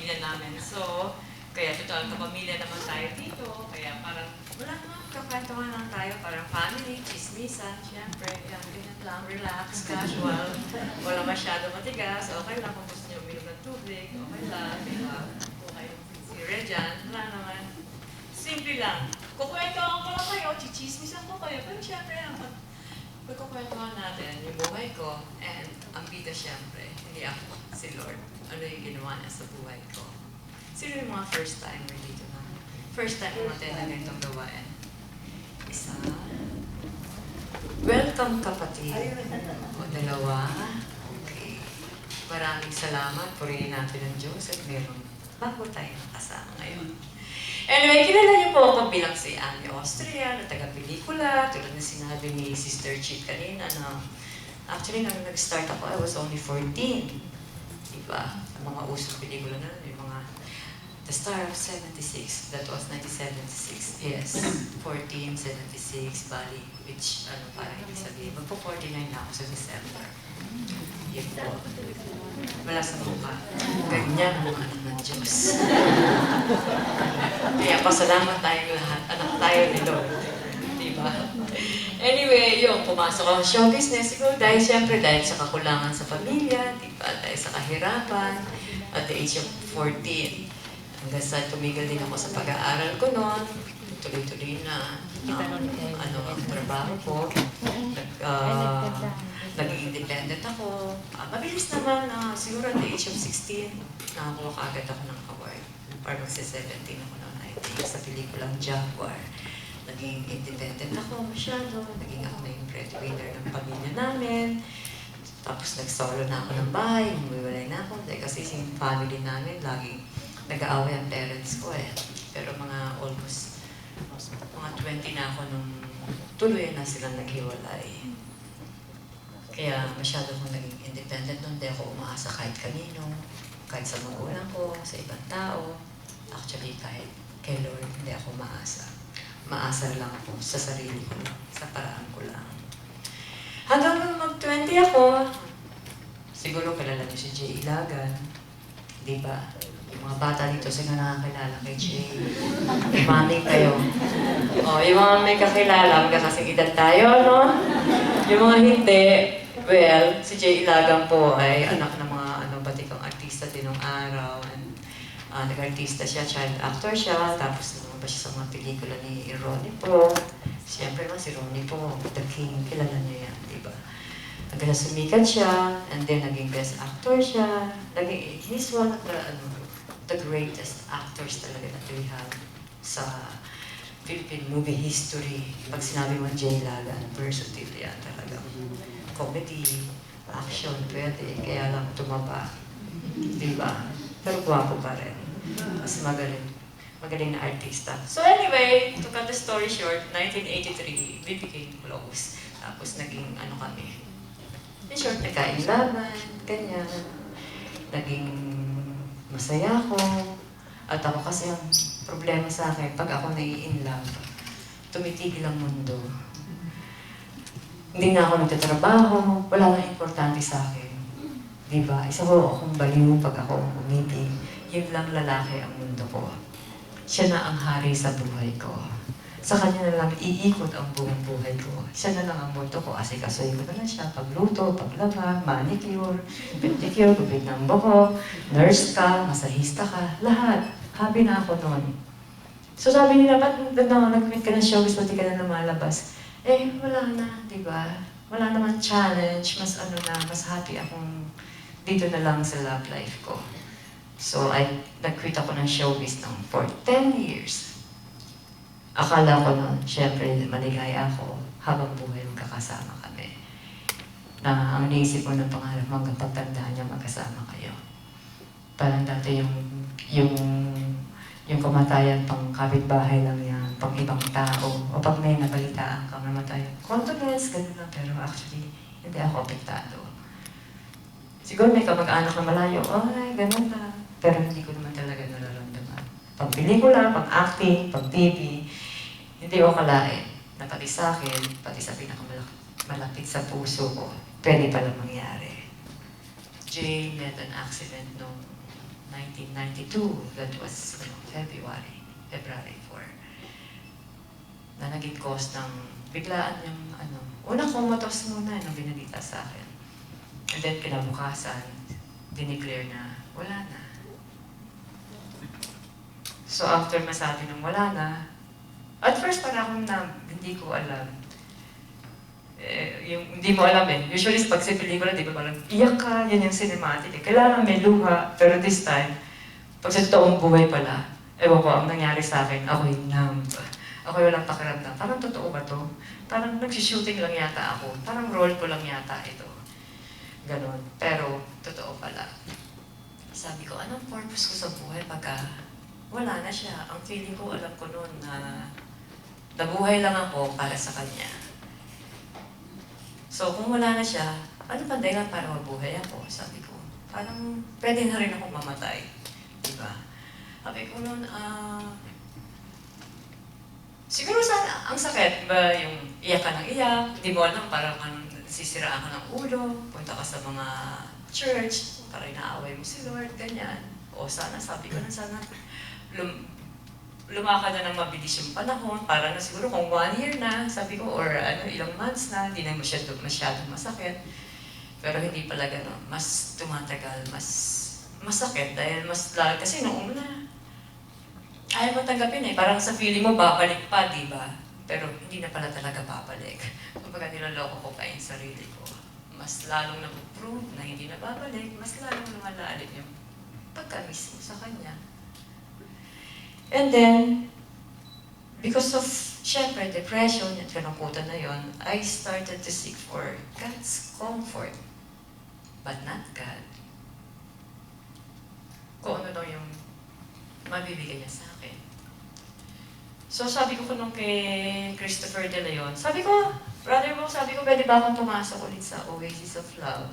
pamilya namin. So, kaya total kapamilya naman tayo dito. Kaya parang wala naman, kakwentuhan lang tayo. Parang family, chismisan, syempre. Yan, ganyan lang, relax, casual. Wala masyado matigas. Okay lang kung gusto niyo uminom ng tubig. Okay lang, di ba? Kung kayo serious dyan, wala naman. Simple lang. Kukwentuhan ko lang kayo, chichismisan ko kayo. Pero syempre, pagkukwentuhan natin yung buhay ko, and ang bida syempre, hindi ako, si Lord. Ano yung ginawa niya sa buhay ko? Sino yung mga first timer dito na? First time natin na ganitong gawain. Isa. Welcome kapatid. O dalawa. Okay. Maraming salamat. Purihin natin ang Diyos at meron bago tayo nakasama ngayon. Anyway, kilala niyo po ako bilang si Annie Austria, na taga-pelikula, tulad na sinabi ni Sister Chit kanina, na actually, nang nag-start ako, I was only 14. Diba? Ang mga usong pelikula na, yung mga The Star of 76, that was 1976. Yes, 14, 76, Bali, which, parang ibig sabihin, magpo-49 na ako sa December. Yun po. Wala sa mukha. Ganyan ang mga anak ng Diyos. Kaya pasalamat tayong lahat. Anak tayo ni Lord. Diba? Anyway, yung pumasok ako sa show business, siguro dahil siyempre dahil sa kakulangan sa pamilya, diba? Dahil sa kahirapan, at the age of 14. Hanggang sa tumigil din ako sa pag-aaral ko noon, tuloy-tuloy na ang trabaho ko. Naging independent ako. Mabilis naman, siguro at the age of 16, nakakuha kaagad ako ng award. Or magsi-17 ako noon, I think, sa pelikulang Jaguar. Naging independent ako masyado. Naging ako na yung breadwinner ng pamilya namin. Tapos nag-solo na ako ng bahay, umuwiwalay na ako. Dahil kasi yung family namin, laging nag-aaway ang parents ko eh. Pero mga almost, mga 20 na ako nung tuloy na silang naghiwalay. Kaya masyado akong naging independent noon. Hindi ako umaasa kahit kanino, kahit sa magulang ko, sa ibang tao. Actually, kahit kay Lord, hindi ako maasa. Maasa lang ako sa sarili ko, sa paraan ko lang. Hanggang nung mag-20 ako, siguro kilala niyo si Jay Ilagan. Di ba? Yung mga bata dito, sila nakakilala kay Jay. Mami kayo. O, yung mga may kakilala, magkakasing edad tayo, no? Yung mga hindi, well, si Jay Ilagan po ay anak ng mga batikang artista din nung araw. And, nag-artista siya, child actor siya, tapos naman ba siya sa mga pelikula ni Ronnie po. Siyempre naman si Ronnie po, The King, kilala niyo yan, di ba? Hanggang sumikat siya, and then naging best actor siya. He's one of the greatest actors talaga that we have sa Philippine movie history. Pag sinabi mo Jay Ilagan, versatile yan talaga. Comedy, action, pwede, kaya lang tumaba. Diba? Pero gwapo pa rin. Mas magaling na artista. So anyway, to cut the story short, 1983, we became close. Tapos naging kami. In short, nagkainlaban, ganyan. Naging masaya ako. At ako kasi ang problema sa akin, pag ako nai-inlove, tumitigil ang mundo. Hindi na ako nagtatrabaho, wala nang importante sa akin. Diba? Isa ko akong baliw pag ako umibig. Yun lang lalaki ang mundo ko. Siya na ang hari sa buhay ko. Sa kanya na lang iikot ang buong buhay ko. Siya na lang ang mundo ko. Asikasuhin ko na lang siya. Pagluto, paglaba, manicure, pedicure, gupit ng buhok, nurse ka, masahista ka, lahat. Happy na ako noon. So sabi nila, ba't nag-quit ka ng showbiz, pati ka na lumalabas? Eh, wala na, di ba? Wala naman challenge, mas mas happy akong dito na lang sa love life ko. So, nag-quit ako ng showbiz for 10 years. Akala ko nun, syempre, maligaya ako habang buhay magkakasama kami. Na ang naisip ko ng pangarap mo hanggang pagtandaan niya magkasama kayo. Parang dati yung kamatayan pang kapitbahay lang yan, pang ibang tao, o pag may nabalitaan kang namatay, condolence, ganun lang, pero actually, hindi ako apektado. Siguro may kamag-anak na malayo, ay, ganun lang, pero hindi ko naman talaga nararamdaman. Pag pelikula, pag acting, pag TV, hindi ko akalain na pati sa akin, pati sa pinakamalapit sa puso ko, pwede palang mangyari. Jay met an accident nung 1992, that was February 4, na naging cause ng biglaan yung unang comatose muna nung binalita sa akin. And then kinabukasan, dineclare na wala na. So after masabi ng wala na, at first parang hindi ko alam. Yung hindi mo alam Usually pag sa pelikula, di ba parang iyak ka, yan yung cinematic. Kailangan may luha, pero this time, pag sa totoong buhay pala, ewan ko, ang nangyari sa akin, ako'y numb. Ako'y walang pakiramdam. Parang totoo ba to? Parang nagsishooting lang yata ako. Parang role ko lang yata ito. Ganon. Pero, totoo pala. Sabi ko, anong purpose ko sa buhay pagka wala na siya? Ang feeling ko, alam ko noon na nabuhay lang ako para sa kanya. So, kung wala na siya, ano pa dahilan para mabuhay ako? Sabi ko, parang pwede na rin akong mamatay. Diba? Sabi ko noon, siguro sana, ang sakit ba yung iyak ka ng iyak, hindi mo alam, parang sisiraan ka ng ulo, punta ka sa mga church, para inaaway mo si Lord, ganyan. O sana, sabi ko na sana, lumakad na ng mabilis yung panahon, para na siguro kung 1 year na, sabi ko, or ilang months na, hindi na masyadong masakit. Pero hindi pala gano'n, mas tumatagal, mas masakit dahil mas lalo, kasi noong una, ayaw mo tanggapin parang sa feeling mo babalik pa, di ba? Pero hindi na pala talaga babalik. Kapag niloloko ko pa yung sarili ko, mas lalong napuprove na hindi na babalik, mas lalong lumalalim yung pagka-miss mo sa kanya. And then, because of, syempre, depression at kalungkutan na yon, I started to seek for God's comfort, but not God. Kung ano daw yung mabibigay niya sa akin. So sabi ko nung kay Christopher De Leon, sabi ko, brother mo, sabi ko, pwede ba akong pumasok ulit sa Oasis of Love?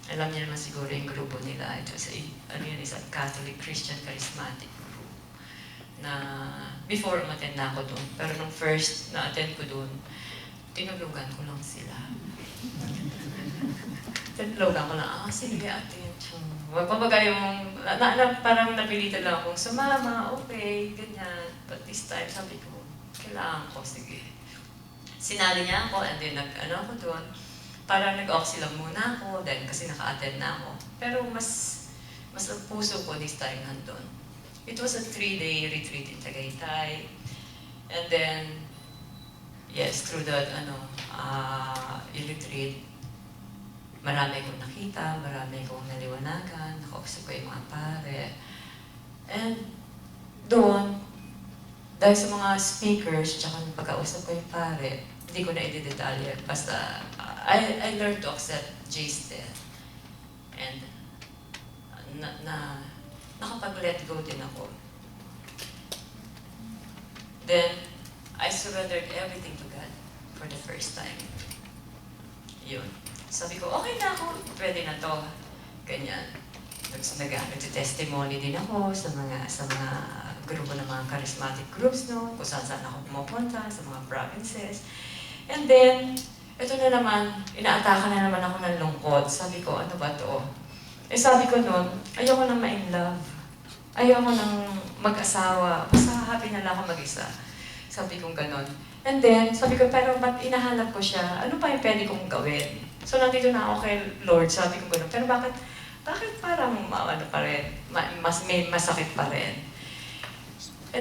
Alam niya naman siguro yung grupo nila. Ito sa, isang Catholic Christian Charismatic group. Na before umattend na ako doon. Pero nung first na-attend ko doon, tinulugan ko lang sila. Tinulugan ko lang, sige ate. Kumbaga yung, parang napilitan lang akong sumama, okay, ganyan. But this time, sabi ko, kailangan ko, sige. Sinali niya ako, and then ako doon. Parang nag-oxy lang muna ako, then kasi naka-attend na ako. Pero mas ang puso ko this time nandun. It was a 3-day retreat in Tagaytay. And then, yes, through that, retreat, marami kong nakita, marami kong naliwanagan, nakausap ko yung mga pare. And doon, dahil sa mga speakers, tsaka nung pagkausap ko yung pare, hindi ko na i-detalye. Basta, I learned to accept Jay's death. And nakapag-let go din ako. Then, I surrendered everything to God for the first time. Yun. Sabi ko, okay na ako, pwede na to. Ganyan. Nag-testimony din ako sa mga grupo ng mga charismatic groups, no? Kung saan ako pumupunta, sa mga provinces. And then, ito na naman, inaataka na naman ako ng lungkot. Sabi ko, ano ba to? Sabi ko nun, ayoko nang ma-in love. Ayoko nang mag-asawa. Basta happy na lang ako mag-isa. Sabi kong ganon. And then, sabi ko, pero ba't inahanap ko siya? Ano pa yung pwede kong gawin? So, nandito na ako kay Lord. Sabi ko ganon. Pero bakit parang, pa rin? May masakit pa rin?